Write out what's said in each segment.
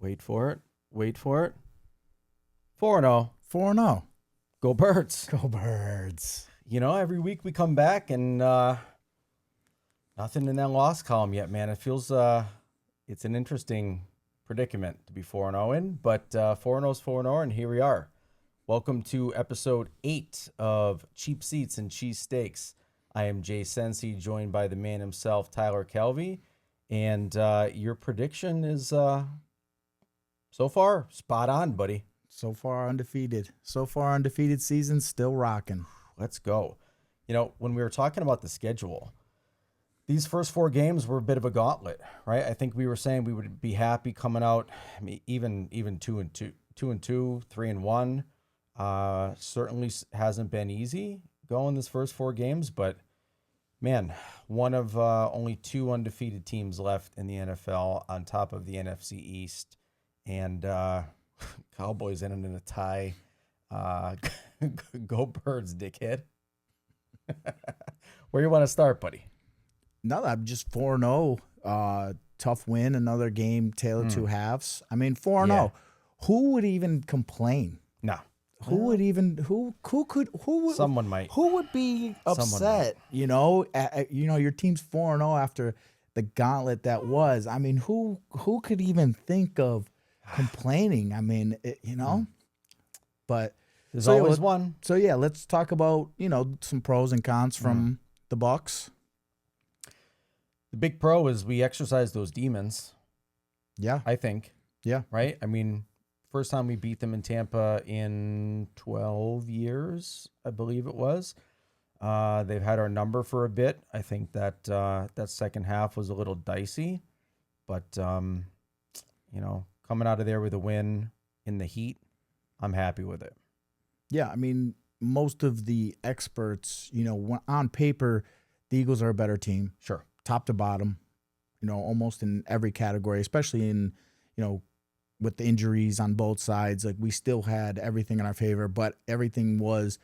Wait for it. Wait for it. 4-0. 4-0. Go Birds. Go Birds. You know, every week we come back and nothing in that loss column yet, man. It feels it's an interesting predicament to be 4-0 in, but 4-0 is 4-0, and here we are. Welcome to episode 8 of Cheap Seats and Cheese Steaks. I am Jay Sensi, joined by the man himself, Tyler Kelvey, and your prediction is so far spot on, buddy. So far undefeated. Season, still rocking. Let's go. You know, when we were talking about the schedule, these first 4 games were a bit of a gauntlet, right? I think we were saying we would be happy coming out, I mean, even 2-2, 3-1. Certainly hasn't been easy going this first 4 games, but man, one of only 2 undefeated teams left in the NFL on top of the NFC East, and Cowboys ended in a tie. Go Birds, dickhead. Where you want to start, buddy? No, I'm just 4-0. Tough win, another game, tale of two halves. I mean, 4-0. Yeah. Who would even complain? No. Who would even who would Someone might. Who would be upset? You know, your team's 4-0 after the gauntlet that was. I mean, who could even think of complaining? I mean, but There's always one. So yeah, let's talk about, some pros and cons from the Bucs. The big pro is we exercise those demons, Yeah. I think. Yeah. Right? I mean, first time we beat them in Tampa in 12 years, I believe it was. They've had our number for a bit. I think that that second half was a little dicey. But, coming out of there with a win in the heat, I'm happy with it. Yeah, I mean, most of the experts, on paper, the Eagles are a better team. Sure. Top to bottom, almost in every category, especially in, with the injuries on both sides. Like, we still had everything in our favor, but everything was,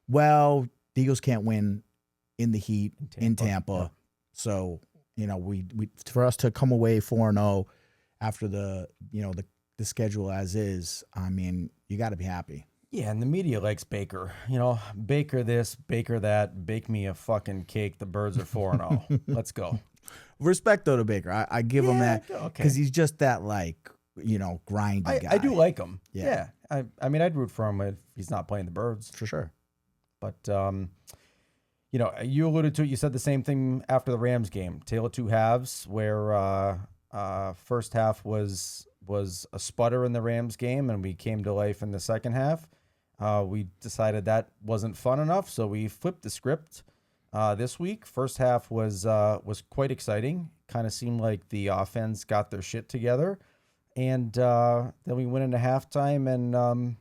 the Eagles can't win in the heat in Tampa. Yeah. So, we for us to come away 4-0 after the schedule as is, I mean, you got to be happy. Yeah, and the media likes Baker. Baker this, Baker that, bake me a fucking cake. The Birds are 4-0. Let's go. Respect, though, to Baker. I give him that okay. because he's just that, grindy guy. I do like him. Yeah. I mean, I'd root for him if he's not playing the Birds. For sure. But, you alluded to it. You said the same thing after the Rams game. Tale of two halves, where first half was a sputter in the Rams game, and we came to life in the second half. We decided that wasn't fun enough, so we flipped the script this week. First half was quite exciting. Kind of seemed like the offense got their shit together, and then we went into halftime, and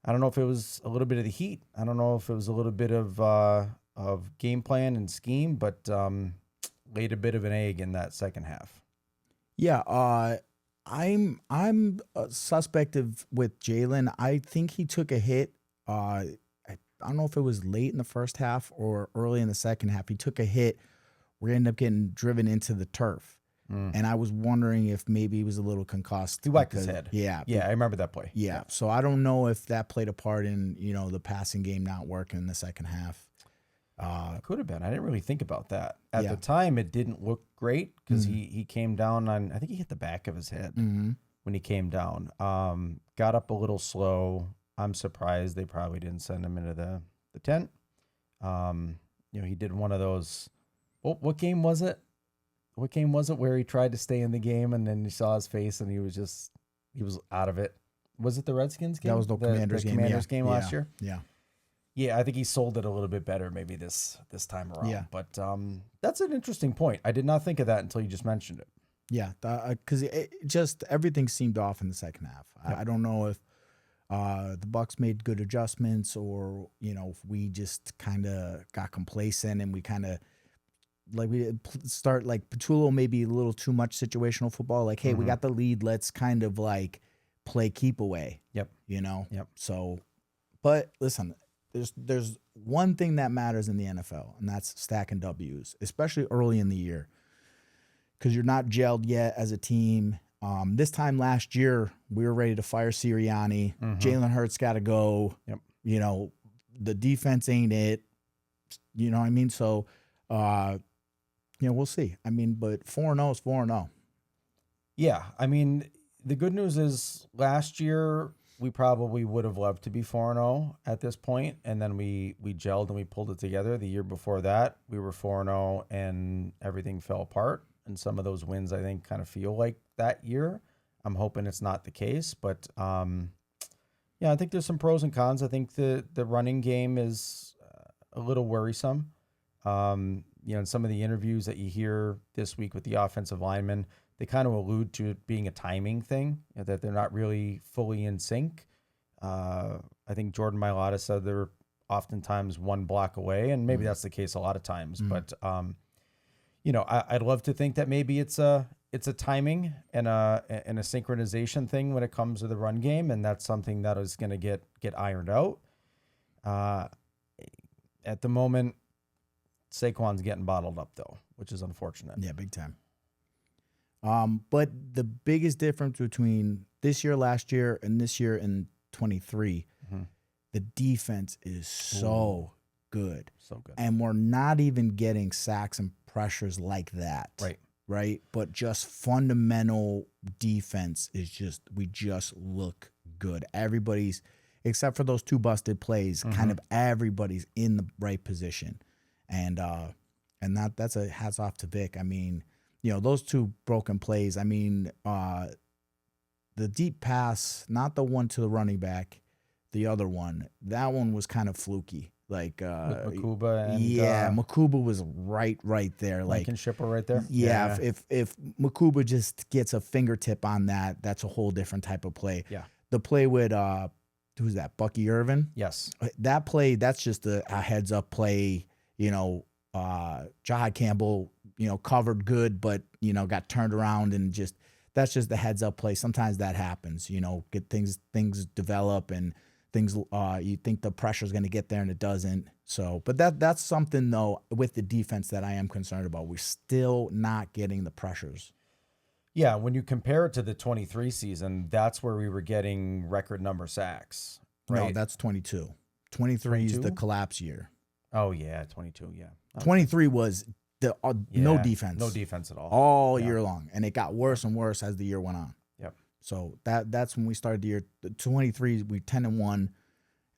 I don't know if it was a little bit of the heat. I don't know if it was a little bit of game plan and scheme, but laid a bit of an egg in that second half. Yeah, I'm suspect with Jalen. I think he took a hit. I don't know if it was late in the first half or early in the second half. He took a hit. We ended up getting driven into the turf. And I was wondering if maybe he was a little concussed. He whacked his head. Yeah. Yeah, I remember that play. Yeah. So I don't know if that played a part in, the passing game not working in the second half. Could have been. I didn't really think about that. At Yeah. the time, it didn't look great because he came down on, I think he hit the back of his head when he came down. Got up a little slow. I'm surprised they probably didn't send him into the tent. He did one of those. What game was it? What game was it where he tried to stay in the game and then you saw his face and he was out of it? Was it the Redskins game? That was the Commanders game. Commanders game last year? Yeah. Yeah, I think he sold it a little bit better maybe this time around. Yeah. But that's an interesting point. I did not think of that until you just mentioned it. Yeah, because it just everything seemed off in the second half. Yep. I don't know if the Bucs made good adjustments or if we just kind of got complacent and we kind of we start Patullo maybe a little too much situational football. Like, hey, we got the lead. Let's kind of play keep away. Yep. Yep. So, but listen. There's one thing that matters in the NFL, and that's stacking W's, especially early in the year, because you're not gelled yet as a team. This time last year, we were ready to fire Sirianni. Jalen Hurts got to go. Yep. You know, the defense ain't it. You know what I mean? So, we'll see. I mean, but 4-0 is 4-0. Yeah. I mean, the good news is last year we probably would have loved to be 4-0 at this point, and then we gelled and we pulled it together. The year before that, we were 4-0 and everything fell apart. And some of those wins, I think, kind of feel like that year. I'm hoping it's not the case, but I think there's some pros and cons. I think the running game is a little worrisome. In some of the interviews that you hear this week with the offensive linemen, they kind of allude to it being a timing thing, that they're not really fully in sync. I think Jordan Mailata said they're oftentimes one block away, and maybe that's the case a lot of times. But I'd love to think that maybe it's a timing and a synchronization thing when it comes to the run game, and that's something that is going to get ironed out. At the moment, Saquon's getting bottled up though, which is unfortunate. Yeah, big time. But the biggest difference between this year, last year, and this year in 23, the defense is so good. So good. And we're not even getting sacks and pressures like that. Right? But just fundamental defense is we just look good. Everybody's, except for those two busted plays, kind of everybody's in the right position. And that's a hats off to Vic. I mean, those two broken plays, I mean, the deep pass, not the one to the running back, the other one, that one was kind of fluky. Like with Makuba and Makuba was right there. Like Shipper right there. Yeah, if Makuba just gets a fingertip on that, that's a whole different type of play. Yeah. The play with who's that? Bucky Irvin? Yes. That play, that's just a heads up play, Jahad Campbell, covered good, but got turned around and that's just the heads up play. Sometimes that happens, get things develop and things you think the pressure is going to get there and it doesn't. So, but that's something though with the defense that I am concerned about. We're still not getting the pressures. Yeah, when you compare it to the 23 season, that's where we were getting record number sacks, right? No, that's 22. 23 is the collapse year. Oh yeah, 22, yeah. Okay. 23 was the no defense. No defense at all. All year long, and it got worse and worse as the year went on. Yep. So that's when we started the year. 23, we 10-1,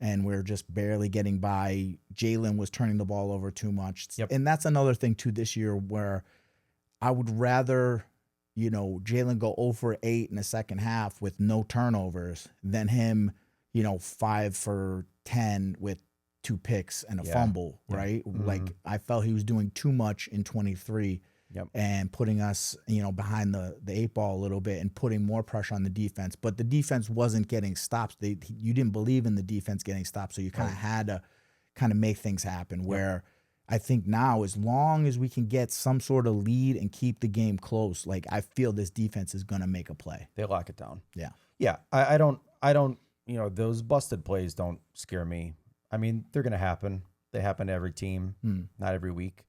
and we're just barely getting by. Jalen was turning the ball over too much. Yep. And that's another thing too this year where I would rather, Jalen go 0 for 8 in the second half with no turnovers than him, 5 for 10 with 2 picks and a fumble, right? Like I felt he was doing too much in 23. Yep. And putting us, behind the 8 ball a little bit and putting more pressure on the defense. But the defense wasn't getting stops. You didn't believe in the defense getting stops, so you kind of had to kind of make things happen. Where I think now, as long as we can get some sort of lead and keep the game close, like I feel this defense is going to make a play. They lock it down. Yeah. Yeah. I don't, those busted plays don't scare me. I mean, they're going to happen. They happen to every team, not every week.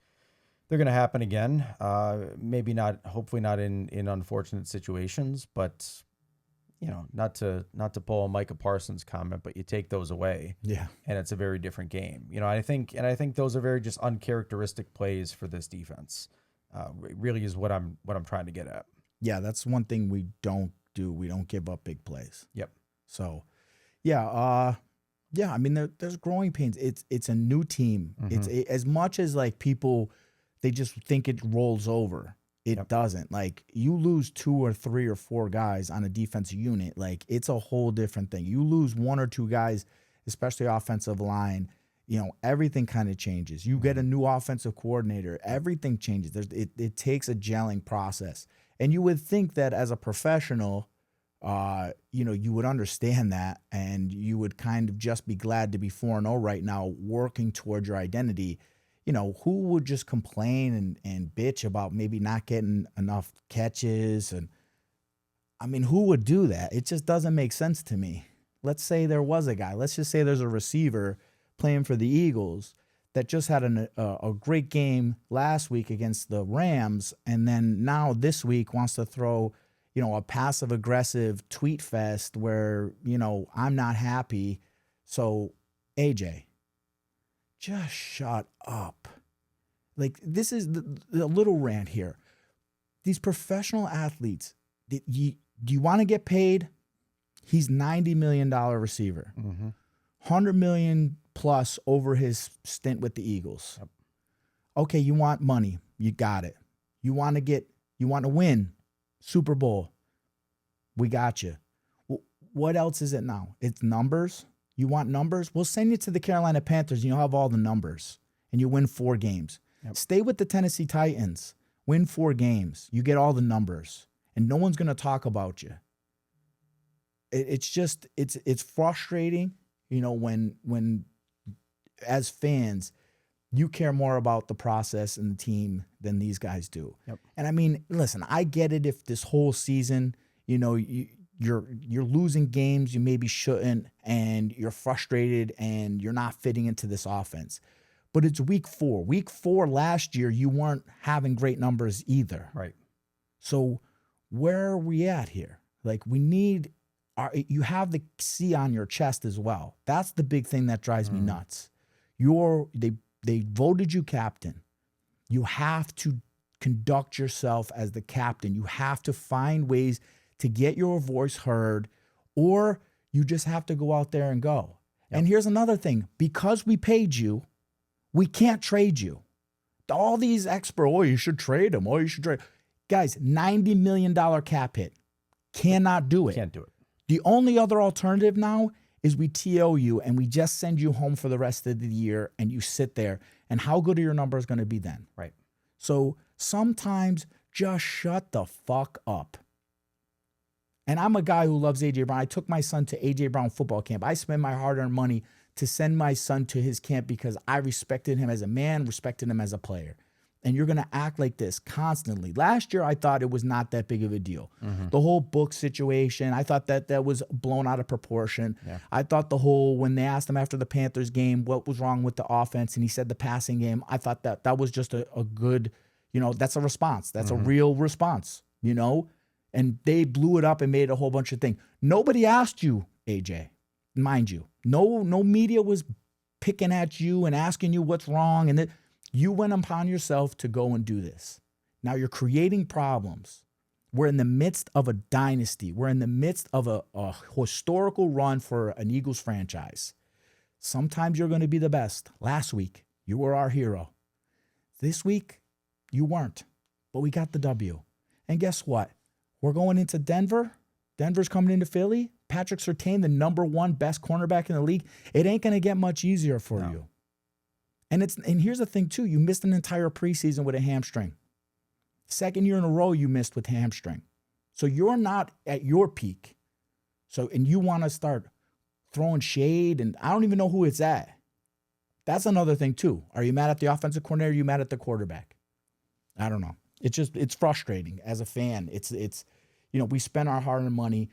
They're going to happen again. Maybe not, hopefully not in unfortunate situations, but not to pull a Micah Parsons comment, but you take those away. Yeah. And it's a very different game. I think those are very just uncharacteristic plays for this defense. Really is what I'm trying to get at. Yeah. That's one thing we don't do. We don't give up big plays. Yep. So yeah. I mean, there's growing pains. It's a new team. It's as much as like people, they just think it rolls over. It doesn't. Like you lose 2 or 3 or 4 guys on a defensive unit, like it's a whole different thing. You lose 1 or 2 guys, especially offensive line, everything kind of changes. You get a new offensive coordinator, everything changes. It takes a gelling process. And you would think that as a professional, you would understand that and you would kind of just be glad to be 4-0 right now, working towards your identity. Who would just complain and bitch about maybe not getting enough catches? And I mean, who would do that? It just doesn't make sense to me. Let's say there was a guy. Let's just say there's a receiver playing for the Eagles that just had a great game last week against the Rams, and then now this week wants to throw, a passive aggressive tweet fest where, I'm not happy. So AJ, just shut up. Like, this is the little rant here. These professional athletes, do you want to get paid? He's $90 million receiver, $100 million plus over his stint with the Eagles. Yep. Okay, you want money, you got it. You want to win Super Bowl, we got you. What else is it now? It's numbers. You want numbers? We'll send you to the Carolina Panthers and you'll have all the numbers and you win 4 games. Yep. Stay with the Tennessee Titans, win 4 games. You get all the numbers and no one's going to talk about you. It's frustrating, when as fans, you care more about the process and the team than these guys do. Yep. And I mean, listen, I get it if this whole season, you're losing games you maybe shouldn't, and you're frustrated and you're not fitting into this offense. But it's week 4. Week 4 last year, you weren't having great numbers either. Right. So where are we at here? Like, you have the C on your chest as well. That's the big thing that drives me nuts. They voted you captain. You have to conduct yourself as the captain. You have to find ways to get your voice heard, or you just have to go out there and go. Yep. And here's another thing. Because we paid you, we can't trade you. All these experts, you should trade him. You should trade. Guys, $90 million cap hit. Cannot do it. Can't do it. The only other alternative now is we TO you and we just send you home for the rest of the year and you sit there. And how good are your numbers going to be then? Right. So sometimes just shut the fuck up. And I'm a guy who loves A.J. Brown. I took my son to A.J. Brown football camp. I spent my hard-earned money to send my son to his camp because I respected him as a man, respected him as a player. And you're going to act like this constantly. Last year, I thought it was not that big of a deal. The whole book situation, I thought that was blown out of proportion. Yeah. I thought when they asked him after the Panthers game what was wrong with the offense, and he said the passing game, I thought that was just a good, that's a response. That's a real response, And they blew it up and made a whole bunch of things. Nobody asked you, AJ, mind you. No media was picking at you and asking you what's wrong, and that you went upon yourself to go and do this. Now you're creating problems. We're in the midst of a dynasty. We're in the midst of a historical run for an Eagles franchise. Sometimes you're going to be the best. Last week, you were our hero. This week, you weren't. But we got the W. And guess what? We're going into Denver. Denver's coming into Philly. Patrick Surtain, the #1 best cornerback in the league. It ain't going to get much easier for you. And here's the thing, too. You missed an entire preseason with a hamstring. Second year in a row you missed with hamstring. So you're not at your peak. And you want to start throwing shade, and I don't even know who it's at. That's another thing, too. Are you mad at the offensive coordinator? Are you mad at the quarterback? I don't know. It's frustrating as a fan. It's we spend our hard-earned money.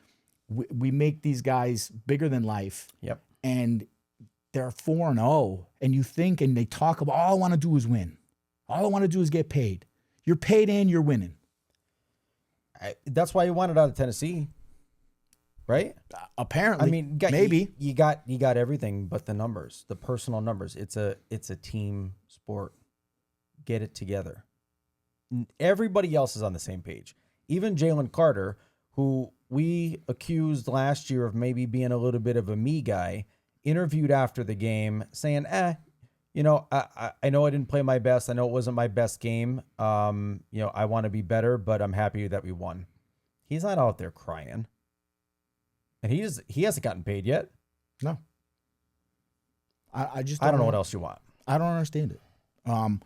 We make these guys bigger than life. Yep. And they're 4-0, and you think, and they talk about, all I want to do is win. All I want to do is get paid. You're paid and you're winning. That's why you wanted out of Tennessee, right? Apparently, I mean, maybe you got everything but the numbers, the personal numbers. It's a team sport. Get it together. Everybody else is on the same page. Even Jalen Carter, who we accused last year of maybe being a little bit of a me guy, interviewed after the game saying, I know I didn't play my best. I know it wasn't my best game. I want to be better, but I'm happy that we won. He's not out there crying. And he hasn't gotten paid yet. No. I don't know what else you want. I don't understand it. And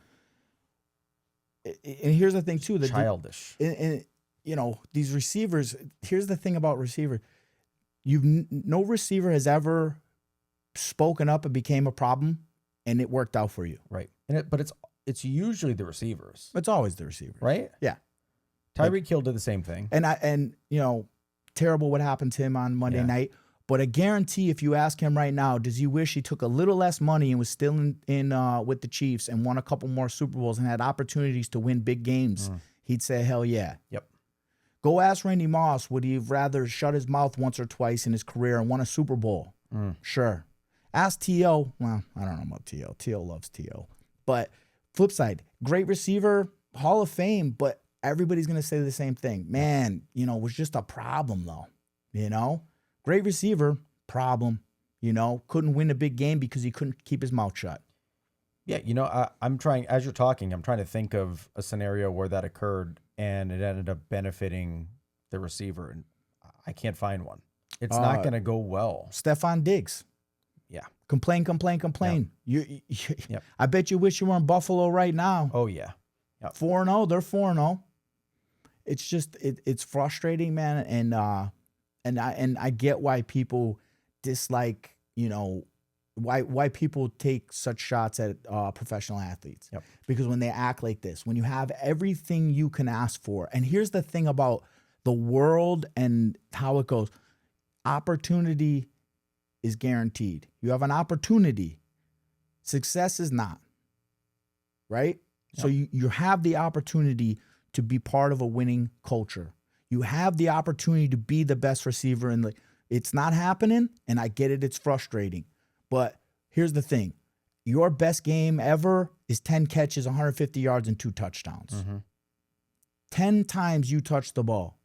here's the thing too, that childish. These receivers, here's the thing about receiver. No receiver has ever spoken up and became a problem, and it worked out for you. Right. But it's usually the receivers. It's always the receivers. Right? Yeah. Tyreek Hill did the same thing. And terrible what happened to him on Monday night. But I guarantee if you ask him right now, does he wish he took a little less money and was still in with the Chiefs and won a couple more Super Bowls and had opportunities to win big games, he'd say, hell yeah. Yep. Go ask Randy Moss, would he have rather shut his mouth once or twice in his career and won a Super Bowl? Sure. Ask T.O. Well, I don't know about T.O. T.O. loves T.O. But flip side, great receiver, Hall of Fame, but everybody's going to say the same thing. Man, you know, it was just a problem, though. You know? Great receiver, problem. You know? Couldn't win a big game because he couldn't keep his mouth shut. Yeah, you know, I'm trying, as you're talking, I'm trying to think of a scenario where that occurred and it ended up benefiting the receiver, and I can't find one. It's not going to go well. Stephon Diggs. Yeah. Complain. Yep. I bet you wish you were in Buffalo right now. Oh, yeah. Yep. 4-0, they're 4-0. It's just it's frustrating, man, and I get why people dislike, you know, why people take such shots at professional athletes. Yep. Because when they act like this, when you have everything you can ask for, and here's the thing about the world and how it goes, opportunity is guaranteed. You have an opportunity. Success is not. Right? Yep. So you have the opportunity to be part of a winning culture. You have the opportunity to be the best receiver in the. It's not happening, and I get it. It's frustrating. But here's the thing. Your best game ever is 10 catches, 150 yards, and 2 touchdowns. Mm-hmm. 10 times you touch the ball,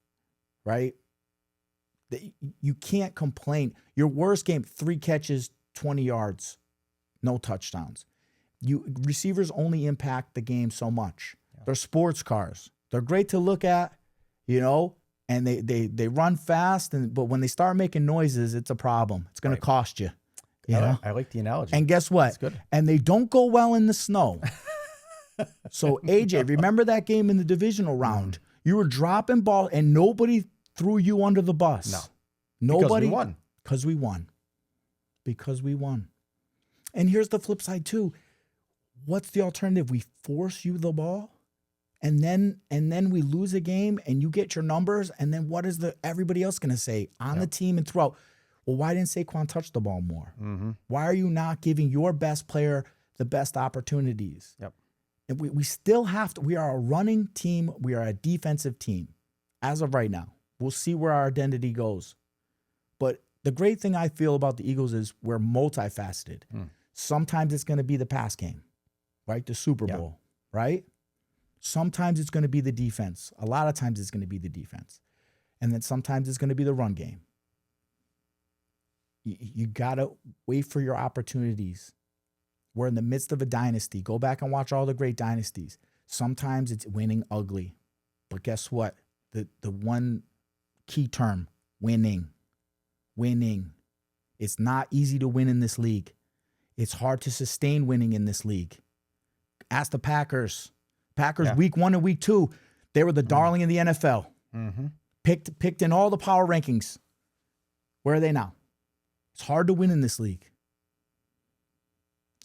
right? You can't complain. Your worst game, 3 catches, 20 yards, no touchdowns. Receivers only impact the game so much. Yeah. They're sports cars. They're great to look at, you know, and they run fast, but when they start making noises, it's a problem. It's going to cost you. I like the analogy. And guess what? That's good. And they don't go well in the snow. So, AJ, remember that game in the divisional round? You were dropping ball, and nobody threw you under the bus. No. Nobody. Because we won. Because we won. And here's the flip side, too. What's the alternative? We force you the ball, and then we lose a game, and you get your numbers, and then what is everybody else going to say on the team and throughout? Well, why didn't Saquon touch the ball more? Mm-hmm. Why are you not giving your best player the best opportunities? Yep. And we still have to. We are a running team. We are a defensive team as of right now. We'll see where our identity goes. But the great thing I feel about the Eagles is we're multifaceted. Sometimes it's going to be the pass game, right? The Super Bowl, right? Sometimes it's going to be the defense. A lot of times it's going to be the defense. And then sometimes it's going to be the run game. You got to wait for your opportunities. We're in the midst of a dynasty. Go back and watch all the great dynasties. Sometimes it's winning ugly. But guess what? The one key term, winning. Winning. It's not easy to win in this league. It's hard to sustain winning in this league. Ask the Packers. Week 1 and week 2, they were the darling in the NFL. Mm-hmm. Picked in all the power rankings. Where are they now? It's hard to win in this league.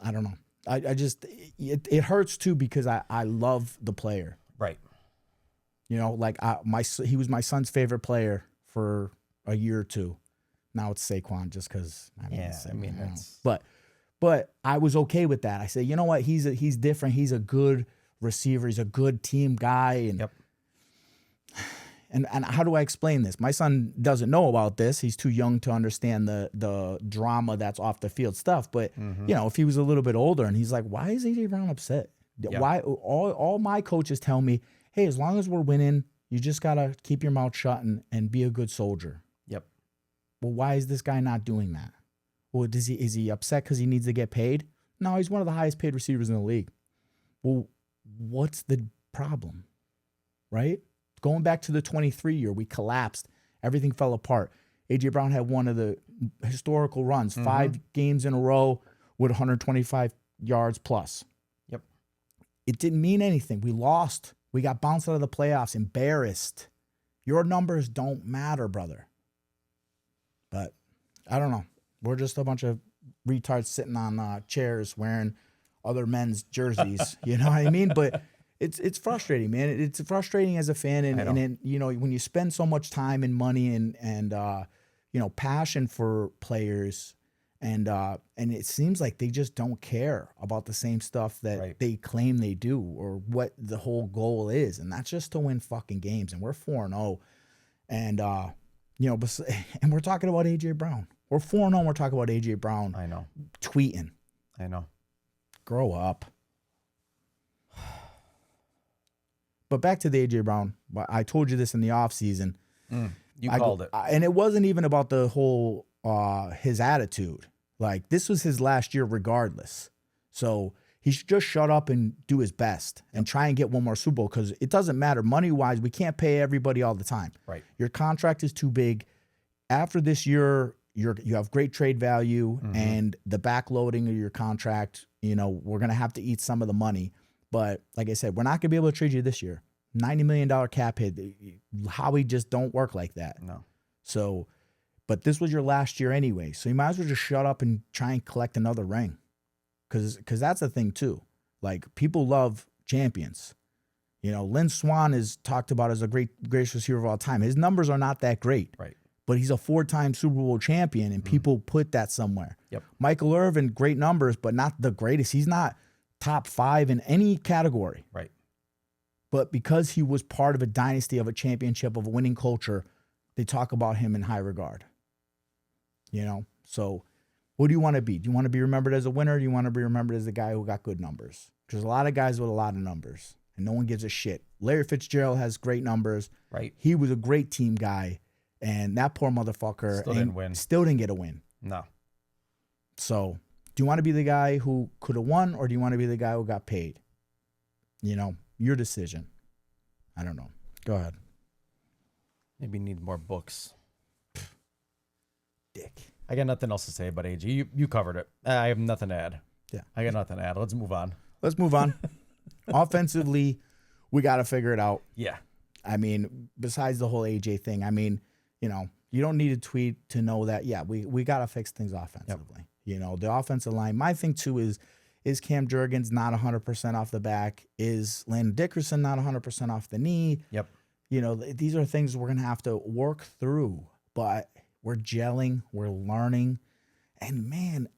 I don't know. I just, it hurts too because I love the player. Right. You know, like he was my son's favorite player for a year or two. Now it's Saquon just because. But I was okay with that. I said, you know what? He's different. He's a good receiver. He's a good team guy. And yep. And how do I explain this? My son doesn't know about this. He's too young to understand the drama that's off the field stuff. But, you know, if he was a little bit older and he's like, why is A.J. Brown upset? Yep. Why? All my coaches tell me, hey, as long as we're winning, you just got to keep your mouth shut and be a good soldier. Yep. Well, why is this guy not doing that? Well, is he upset because he needs to get paid? No, he's one of the highest paid receivers in the league. Well, what's the problem? Right? Going back to the 23 year, we collapsed. Everything fell apart. A.J. Brown had one of the historical runs, 5 games in a row with 125 yards plus. Yep. It didn't mean anything. We lost. We got bounced out of the playoffs, embarrassed. Your numbers don't matter, brother. But I don't know. We're just a bunch of retards sitting on chairs wearing other men's jerseys. You know what I mean? But it's frustrating, man. It's frustrating as a fan, and then, you know, when you spend so much time and money and you know, passion for players, and it seems like they just don't care about the same stuff that they claim they do, or what the whole goal is, and that's just to win fucking games. And we're 4-0. And and we're talking about AJ Brown. We're 4-0. We're talking about AJ Brown. I know. Tweeting. I know. Grow up. But back to the AJ Brown. I told you this in the offseason. You called it. And it wasn't even about the whole his attitude. Like, this was his last year regardless. So he should just shut up and do his best and try and get one more Super Bowl, because it doesn't matter. Money-wise, we can't pay everybody all the time. Right. Your contract is too big. After this year, you have great trade value, and the backloading of your contract, we're going to have to eat some of the money. But like I said, we're not going to be able to trade you this year. $90 million cap hit. Howie just don't work like that. No. So, but this was your last year anyway. So you might as well just shut up and try and collect another ring. Because that's the thing too. Like, people love champions. Lynn Swann is talked about as a greatest receiver of all time. His numbers are not that great. Right. But he's a 4-time Super Bowl champion, and people put that somewhere. Yep. Michael Irvin, great numbers, but not the greatest. He's not top 5 in any category. Right. But because he was part of a dynasty, of a championship, of a winning culture, they talk about him in high regard. So what do you want to be? Do you want to be remembered as a winner, or do you want to be remembered as the guy who got good numbers? Because a lot of guys with a lot of numbers, and no one gives a shit. Larry Fitzgerald has great numbers. Right. He was a great team guy, and that poor motherfucker still didn't get a win. No. So do you want to be the guy who could have won, or do you want to be the guy who got paid? Your decision. I don't know. Go ahead. Maybe need more books. Dick. I got nothing else to say about AG. You covered it. I have nothing to add. Yeah. I got nothing to add. Let's move on. Offensively, we got to figure it out. Yeah. I mean, besides the whole AJ thing, you don't need a tweet to know that, we got to fix things offensively. Yep. The offensive line. My thing, too, is Cam Jurgens not 100% off the back? Is Landon Dickerson not 100% off the knee? Yep. These are things we're going to have to work through, but we're gelling, we're learning. And man,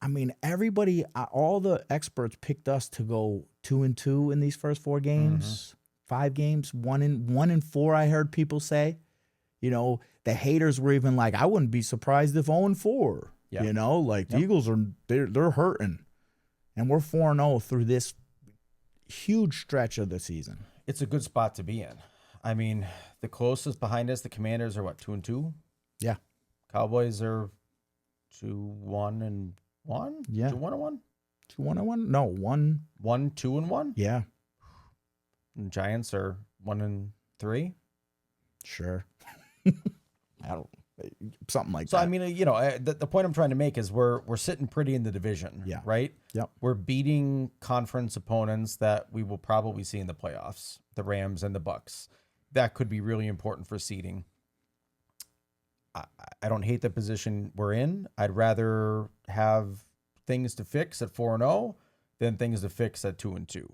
everybody, all the experts picked us to go 2-2 in these first 4 games, 5 games, 1-4. I heard people say, the haters were even like, I wouldn't be surprised if 0-4. Yeah. The Eagles they're hurting, and we're 4-0 through this huge stretch of the season. It's a good spot to be in. The closest behind us, the Commanders are what, 2-2? Yeah. Cowboys are 2-1-1. Yeah. 2-1-1. 2-1-1? No, 2-1. Yeah. And Giants are 1-3. Sure. I don't. Something like so, that. The point I'm trying to make is we're sitting pretty in the division. Yeah. Right. Yep. We're beating conference opponents that we will probably see in the playoffs, the Rams and the Bucs. That could be really important for seeding. I don't hate the position we're in. I'd rather have things to fix at 4-0 than things to fix at 2-2.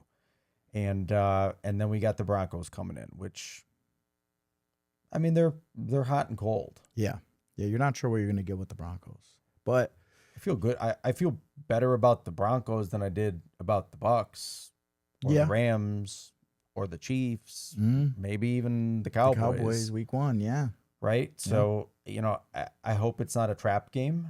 And then we got the Broncos coming in, which, they're hot and cold. Yeah. You're not sure what you're going to get with the Broncos, but I feel good. I feel better about the Broncos than I did about the Bucs, or the Rams, or the Chiefs, maybe even the Cowboys. The Cowboys week 1, yeah. Right. So, I hope it's not a trap game.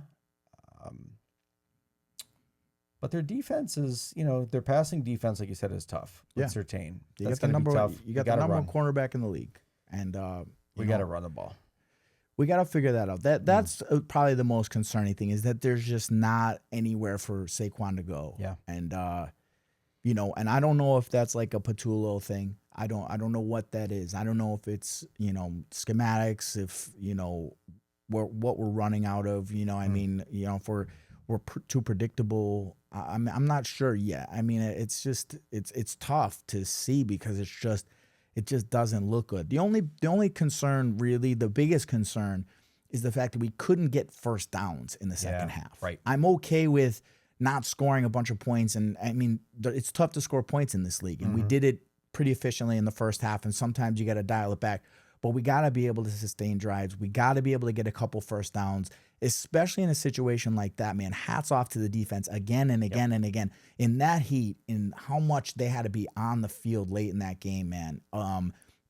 But their defense is, their passing defense, like you said, is tough. Yeah. With Surtain. You That's got the gonna be tough. You got the number 1 cornerback in the league, and we got to run the ball. We got to figure that out. That's probably the most concerning thing, is that there's just not anywhere for Saquon to go. Yeah. And and I don't know if that's like a Patullo thing. I don't know what that is. I don't know if it's, schematics, if, what we're running out of, if we're too predictable. I'm not sure yet. It's just, it's tough to see, because it just doesn't look good. The only concern, really, the biggest concern, is the fact that we couldn't get first downs in the second half. Right. I'm okay with not scoring a bunch of points, and it's tough to score points in this league, and we did it pretty efficiently in the first half, and sometimes you got to dial it back. But we got to be able to sustain drives. We got to be able to get a couple first downs, especially in a situation like that, man. Hats off to the defense again and again and again. In that heat, in how much they had to be on the field late in that game, man.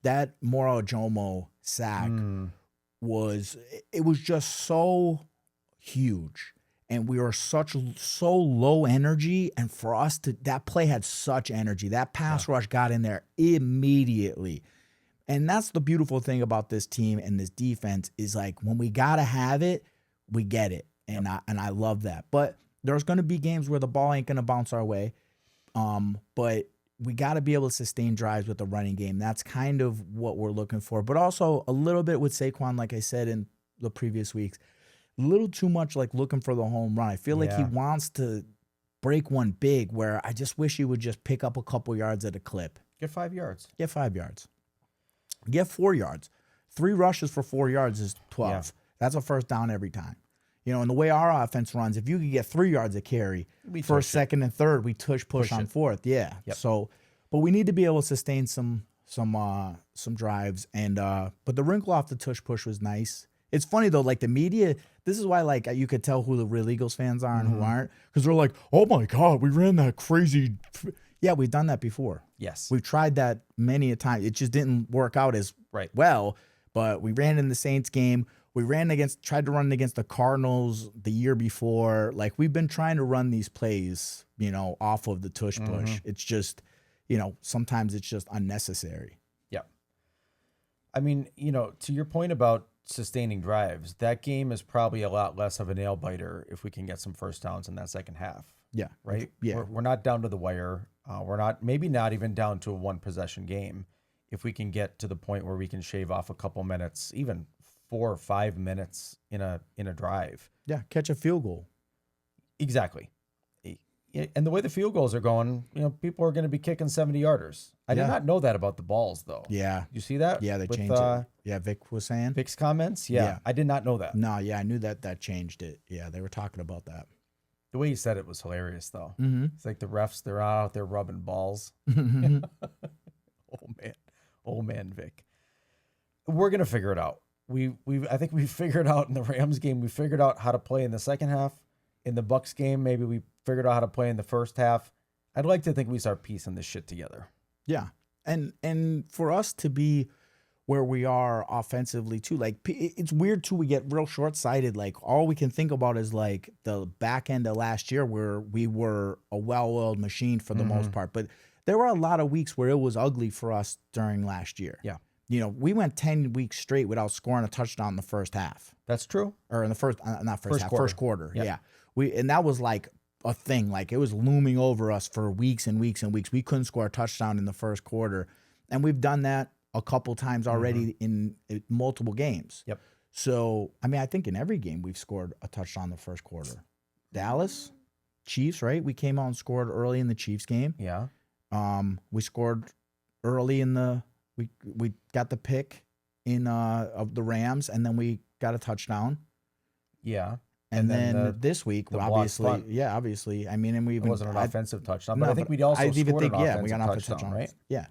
That Moro Jomo sack was just so huge. And we were so low energy. And for us that play had such energy. That pass rush got in there immediately. And that's the beautiful thing about this team and this defense is like when we gotta have it, we get it. And I love that. But there's gonna be games where the ball ain't gonna bounce our way. But we gotta be able to sustain drives with the running game. That's kind of what we're looking for. But also a little bit with Saquon, like I said in the previous weeks, a little too much like looking for the home run. I feel like he wants to break one big where I just wish he would just pick up a couple yards at a clip. Get 5 yards. Get 5 yards. Get 4 yards. 3 rushes for 4 yards is 12. Yeah. That's a first down every time. You know, and the way our offense runs, if you could get 3 yards of carry, first, second, and third, we push on fourth. Yeah. Yep. So, but we need to be able to sustain some drives. And but the wrinkle off the tush push was nice. It's funny though, like the media. This is why like you could tell who the real Eagles fans are and who aren't, because they're like, oh my God, we ran that crazy. Yeah, we've done that before. Yes. We've tried that many a time. It just didn't work out as well, but we ran in the Saints game. We tried to run against the Cardinals the year before. Like we've been trying to run these plays, you know, off of the tush push. It's just, you know, sometimes it's just unnecessary. Yeah. I mean, you know, to your point about sustaining drives, that game is probably a lot less of a nail biter if we can get some first downs in that second half. Yeah. Right? Yeah. We're not down to the wire. We're not even down to a 1 possession game. If we can get to the point where we can shave off a couple minutes, even 4 or 5 minutes in a drive. Yeah, catch a field goal. Exactly. And the way the field goals are going, you know, people are going to be kicking 70-yarders. I did not know that about the balls, though. Yeah. You see that? Yeah, they changed it. Yeah, Vic was saying. Vic's comments? Yeah. I did not know that. No, yeah, I knew that changed it. Yeah, they were talking about that. The way he said it was hilarious, though. Mm-hmm. It's like the refs, they're out there rubbing balls. Oh, man, Vic. We're going to figure it out. I think we figured out in the Rams game, we figured out how to play in the second half. In the Bucs game, maybe we figured out how to play in the first half. I'd like to think we start piecing this shit together. Yeah. And for us to be where we are offensively too, like it's weird too, we get real short-sighted. Like all we can think about is like the back end of last year where we were a well-oiled machine for the most part. But there were a lot of weeks where it was ugly for us during last year. Yeah. You know, we went 10 weeks straight without scoring a touchdown in the first half. That's true. Or in the first quarter. Yep. Yeah. And that was like a thing. Like it was looming over us for weeks and weeks and weeks. We couldn't score a touchdown in the first quarter. And we've done that a couple times already in multiple games. Yep. So, I mean, I think in every game we've scored a touchdown in the first quarter. Dallas, Chiefs, right? We came out and scored early in the Chiefs game. Yeah. We scored early in we got the pick in of the Rams, and then we got a touchdown. Yeah. And then this week, obviously. I mean, and we even it wasn't an offensive touchdown, but I think we also scored an offensive we got an touchdown, touchdown, right? Yeah.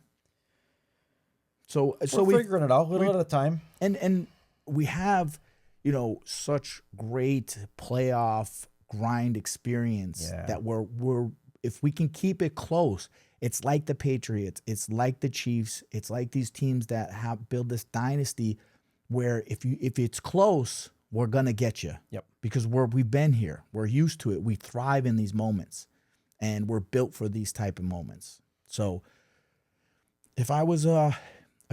So we're figuring it out a little at a time. And we have, you know, such great playoff grind experience that we're if we can keep it close, it's like the Patriots, it's like the Chiefs, it's like these teams that have built this dynasty where if it's close, we're gonna get you. Yep. Because we've been here, we're used to it, we thrive in these moments, and we're built for these type of moments. So if I was a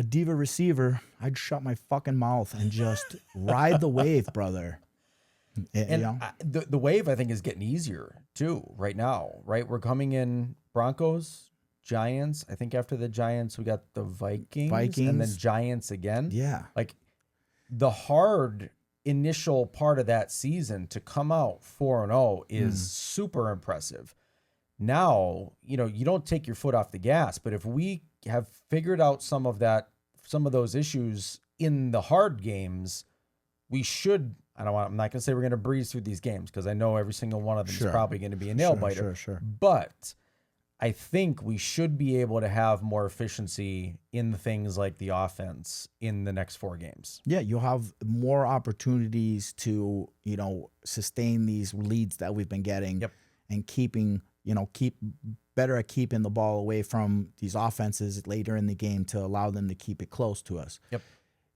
diva receiver, I'd shut my fucking mouth and just ride the wave, brother. And you know? the wave, I think, is getting easier too right now. Right, we're coming in Broncos, Giants. I think after the Giants, we got the Vikings, and then Giants again. Yeah, like the hard initial part of that season to come out 4-0 is super impressive. Now, you know, you don't take your foot off the gas, but if we have figured out some of those issues in the hard games, we should. I'm not going to say we're going to breeze through these games because I know every single one of them is probably going to be a nail biter. Sure. But I think we should be able to have more efficiency in things like the offense in the next 4 games. Yeah, you'll have more opportunities to, you know, sustain these leads that we've been getting and keep better at keeping the ball away from these offenses later in the game to allow them to keep it close to us. Yep.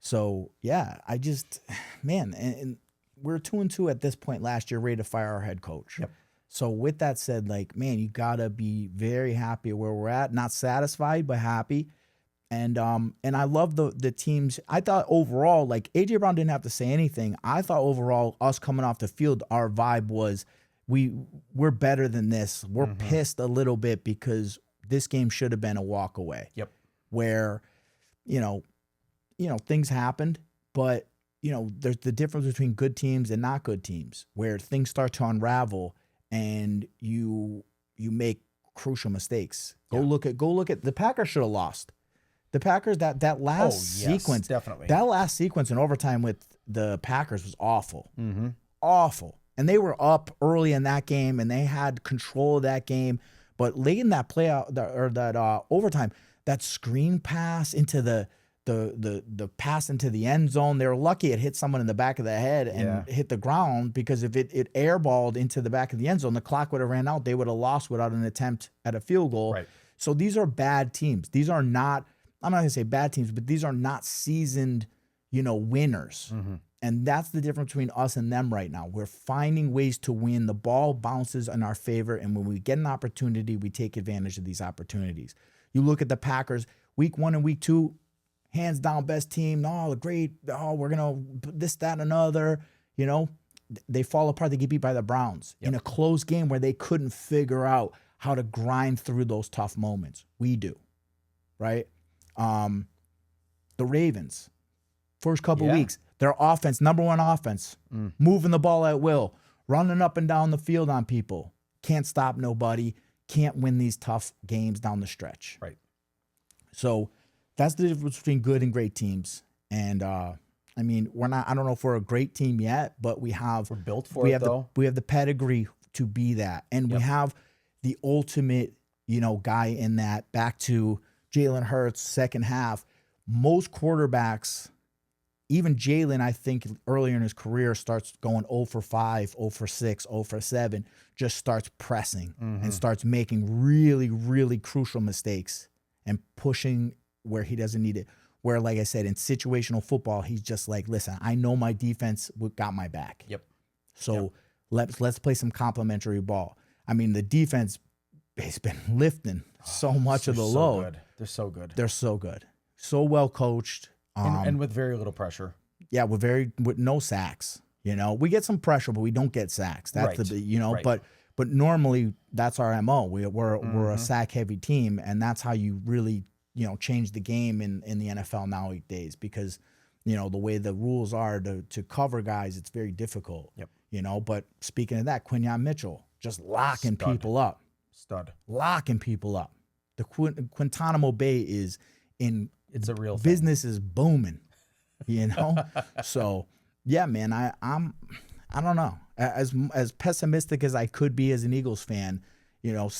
So yeah, I just, man, and we're 2-2 at this point last year, ready to fire our head coach. Yep. So with that said, like, man, you gotta be very happy where we're at. Not satisfied, but happy. And I love the teams. I thought overall, like AJ Brown didn't have to say anything. I thought overall, us coming off the field, our vibe was we're better than this. We're pissed a little bit because this game should have been a walk away. Yep. Where, you know, things happened, but there's the difference between good teams and not good teams, where things start to unravel and you make crucial mistakes. Go look at the Packers should have lost. The Packers, that last sequence, definitely. That last sequence in overtime with the Packers was awful. Mm-hmm. Awful. And they were up early in that game and they had control of that game. But late in that overtime, that screen pass into the pass into the end zone, they were lucky it hit someone in the back of the head and hit the ground, because if it airballed into the back of the end zone, the clock would have ran out. They would have lost without an attempt at a field goal. Right. So these are bad teams. These are not, I'm not going to say bad teams, but these are not seasoned, winners. Mm-hmm. And that's the difference between us and them right now. We're finding ways to win. The ball bounces in our favor. And when we get an opportunity, we take advantage of these opportunities. You look at the Packers, week 1 and week 2, hands down best team. Oh, great. Oh, we're going to this, that, and another. They fall apart. They get beat by the Browns in a close game where they couldn't figure out how to grind through those tough moments. We do, right? The Ravens, first couple weeks, their offense, number 1 offense, moving the ball at will, running up and down the field on people. Can't stop nobody. Can't win these tough games down the stretch. Right. So that's the difference between good and great teams. And I mean, I don't know if we're a great team yet, but we're built for it, though. We have the pedigree to be that. And we have the ultimate, guy in that. Back to Jalen Hurts, second half. Most quarterbacks, even Jalen, I think earlier in his career, starts going 0 for 5, 0 for 6, 0 for 7, just starts pressing and starts making really, really crucial mistakes and pushing where he doesn't need it. Where, like I said, in situational football, he's just like, listen, I know my defense got my back. Yep. So let's play some complimentary ball. I mean, the defense has been lifting so much of the load. Good. They're so good. They're so good. So well coached. And with very little pressure. Yeah, with no sacks. We get some pressure, but we don't get sacks. That's Right. But normally that's our MO. We're a sack heavy team, and that's how you really change the game in the NFL nowadays, because the way the rules are to cover guys, it's very difficult. Yep. But speaking of that, Quinyon Mitchell just locking people up. Locking people up. The Guantanamo Bay is in. It's a real business thing. is booming. So yeah, man, I don't know. As pessimistic as I could be as an Eagles fan,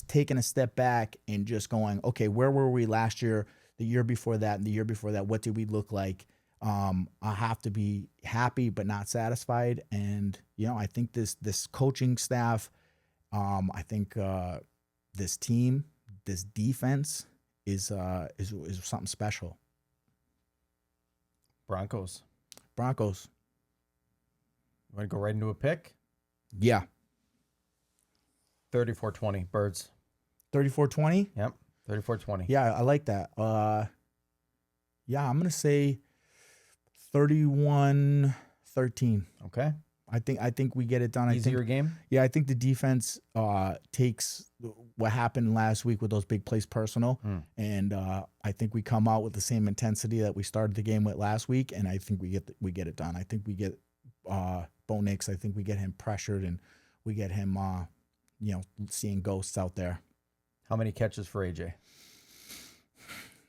taking a step back and just going, okay, where were we last year, the year before that, and the year before that? What did we look like? I have to be happy but not satisfied. And I think this coaching staff, I think this team, this defense is something special. Broncos. You want to go right into a pick? Yeah. 34-20, Birds. 34-20? Yep, 34-20. Yeah, I like that. Yeah, I'm going to say 31-13. Okay. I think we get it done. Easier game? Yeah, I think the defense takes what happened last week with those big plays personal, and I think we come out with the same intensity that we started the game with last week, and I think we get it done. I think we get Bo Nix. I think we get him pressured, and we get him seeing ghosts out there. How many catches for AJ?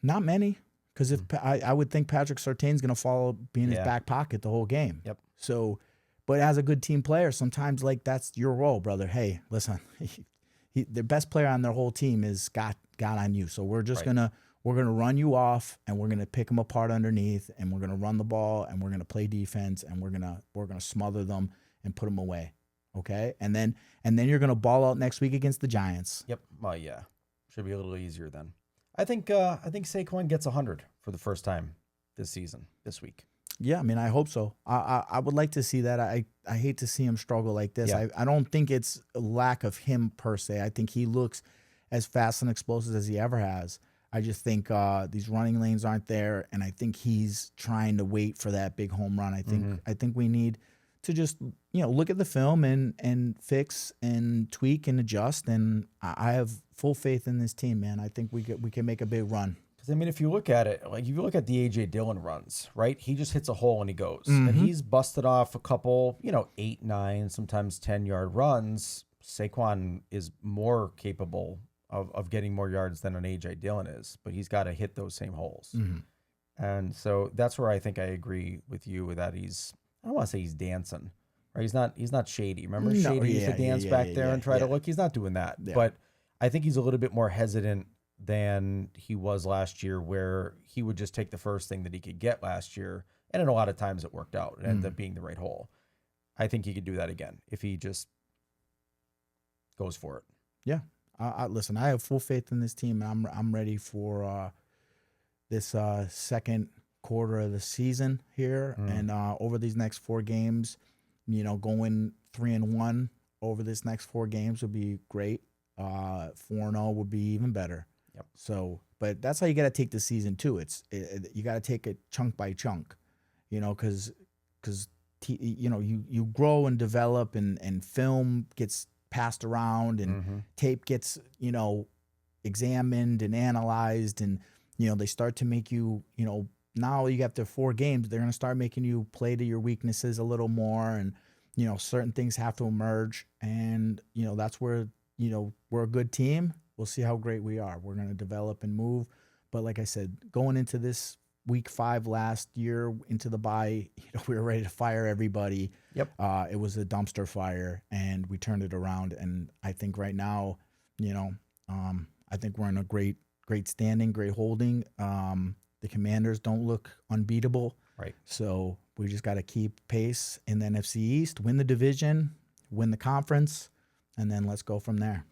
Not many, because if I would think Patrick Surtain's going to be in his back pocket the whole game. Yep. So, but as a good team player, sometimes that's your role, brother. Hey, listen, the best player on their whole team is got on you. So we're just gonna run you off, and we're gonna pick them apart underneath, and we're gonna run the ball, and we're gonna play defense, and we're gonna smother them and put them away. Okay, and then you're gonna ball out next week against the Giants. Yep. Well, yeah, should be a little easier then. I think Saquon gets 100 for the first time this season, this week. Yeah, I mean, I hope so. I would like to see that. I hate to see him struggle like this. Yeah. I don't think it's a lack of him per se. I think he looks as fast and explosive as he ever has. I just think these running lanes aren't there, and I think he's trying to wait for that big home run. I think we need to just look at the film and fix and tweak and adjust. And I have full faith in this team, man. I think we can make a big run. Because, I mean, if you look at it, like if you look at the A.J. Dillon runs, right? He just hits a hole and he goes. Mm-hmm. And he's busted off a couple, 8, 9, sometimes 10-yard runs. Saquon is more capable of getting more yards than an A.J. Dillon is, but he's got to hit those same holes. Mm-hmm. And so that's where I think I agree with you with that I don't want to say he's dancing, right? He's not shady. Remember Shady used to dance back there and try to look? He's not doing that. Yeah. But I think he's a little bit more hesitant than he was last year, where he would just take the first thing that he could get last year. And in a lot of times it worked out. It ended up being the right hole. I think he could do that again if he just goes for it. Yeah. Listen, I have full faith in this team. And I'm ready for this second quarter of the season here. And over these next 4 games, going 3-1 over this next 4 games would be great. 4-0 would be even better. Yep. So, but that's how you got to take the season too. You got to take it chunk by chunk, because you grow and develop, and film gets passed around, and tape gets examined and analyzed, and they start to make you now you got the 4 games, they're going to start making you play to your weaknesses a little more, and certain things have to emerge, and that's where we're a good team. We'll see how great we are. We're going to develop and move. But like I said, going into this week 5 last year, into the bye, we were ready to fire everybody. Yep. It was a dumpster fire, and we turned it around. And I think right now, I think we're in a great standing, great holding. The Commanders don't look unbeatable. Right. So we just got to keep pace in the NFC East, win the division, win the conference, and then let's go from there.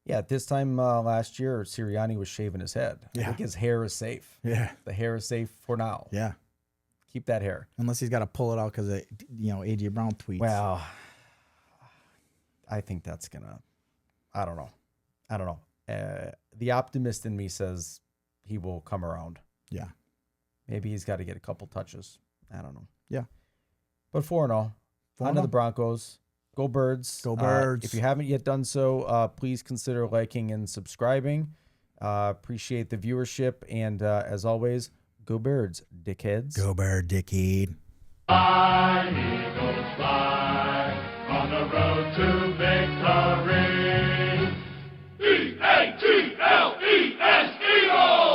Yeah, at this time last year, Sirianni was shaving his head. I think his hair is safe. Yeah. The hair is safe for now. Yeah. Keep that hair. Unless he's got to pull it out because of, A.J. Brown tweets. Well, I think that's going to, I don't know. The optimist in me says he will come around. Yeah. Maybe he's got to get a couple touches. I don't know. Yeah. But 4-0. On to the Broncos. Go Birds. Go Birds. If you haven't yet done so, please consider liking and subscribing. Appreciate the viewership. And as always, go Birds, dickheads. Go Bird, dickhead. Fly, Eagles, fly on the road to victory. E-A-T-L-E-S, Eagles!